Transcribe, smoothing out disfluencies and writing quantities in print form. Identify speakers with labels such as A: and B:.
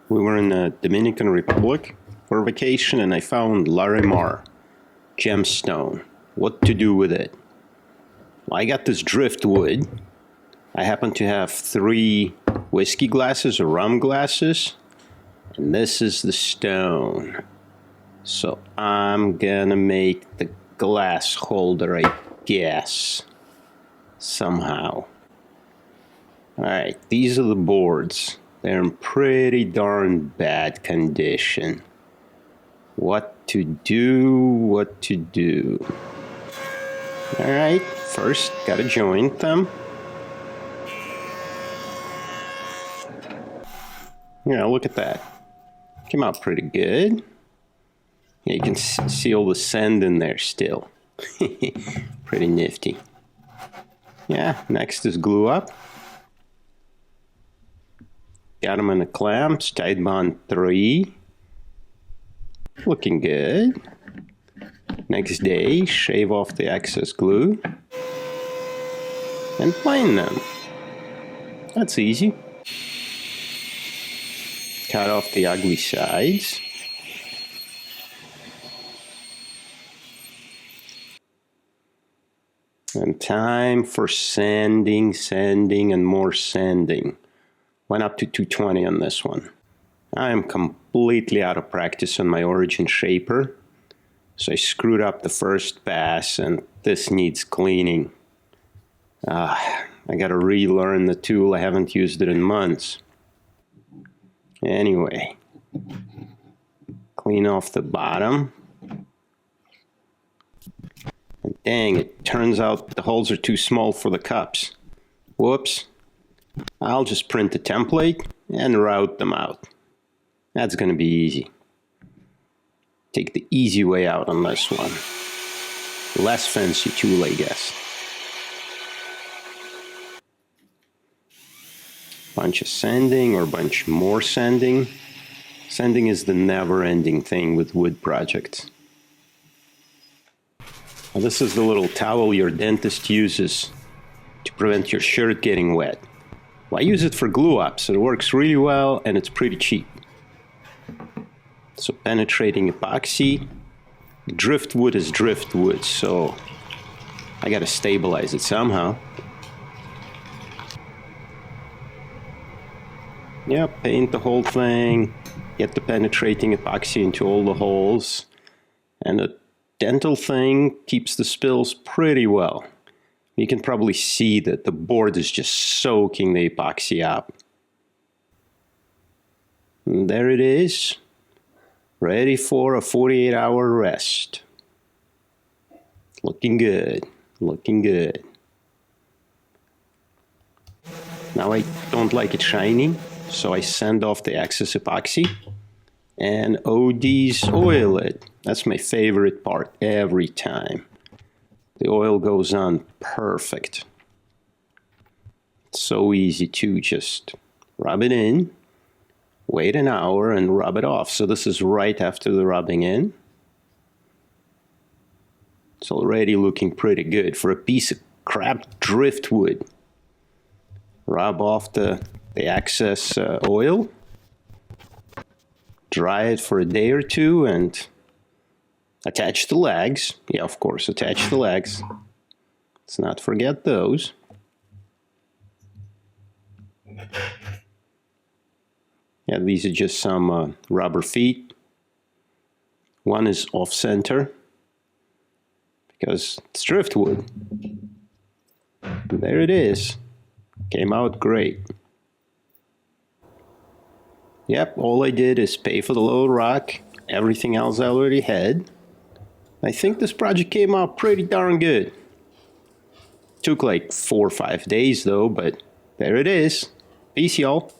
A: We were in the Dominican Republic for vacation and I found larimar, gemstone. What to do with it? Well, I got this driftwood. I happen to have 3 whiskey glasses or rum glasses, and this is the stone. So I'm gonna make the glass holder, I guess, somehow. Alright, these are the boards. They're in pretty darn bad condition. What to do? Alright, first gotta joint them. Yeah, look at that. Came out pretty good. Yeah, you can see all the sand in there still. Pretty nifty. Yeah, next is glue up. Got them in the clamps, tight bond 3. Looking good. Next day, shave off the excess glue and plane them. That's easy. Cut off the ugly sides. And time for sanding, and more sanding. Went up to 220 on this one. I am completely out of practice on my origin shaper, so I screwed up the first pass and this needs cleaning. I gotta relearn the tool, I haven't used it in months. Anyway, clean off the bottom. And dang, it turns out the holes are too small for the cups. Whoops. I'll just print a template and route them out. That's going to be easy. Take the easy way out on this one. Less fancy tool, I guess. Bunch of sanding or bunch more sanding. Sanding is the never-ending thing with wood projects. Now, this is the little towel your dentist uses to prevent your shirt getting wet. Well, I use it for glue ups. It works really well and it's pretty cheap. So penetrating epoxy. Driftwood is driftwood, so I gotta stabilize it somehow. Yep, paint the whole thing. Get the penetrating epoxy into all the holes. And the dental thing keeps the spills pretty well. You can probably see that the board is just soaking the epoxy up. And there it is, ready for a 48-hour rest. Looking good, looking good. Now I don't like it shiny, so I sand off the excess epoxy and OD's oil it. That's my favorite part every time. The oil goes on perfect. It's so easy to just rub it in, wait an hour and rub it off. So this is right after the rubbing in. It's already looking pretty good for a piece of crap driftwood. Rub off the excess oil, dry it for a day or two and attach the legs. Yeah, of course, attach the legs. Let's not forget those. Yeah, these are just some rubber feet. One is off center because it's driftwood. There it is. Came out great. Yep, all I did is pay for the low rock. Everything else I already had. I think this project came out pretty darn good. Took like 4 or 5 days though, but there it is. Peace, y'all.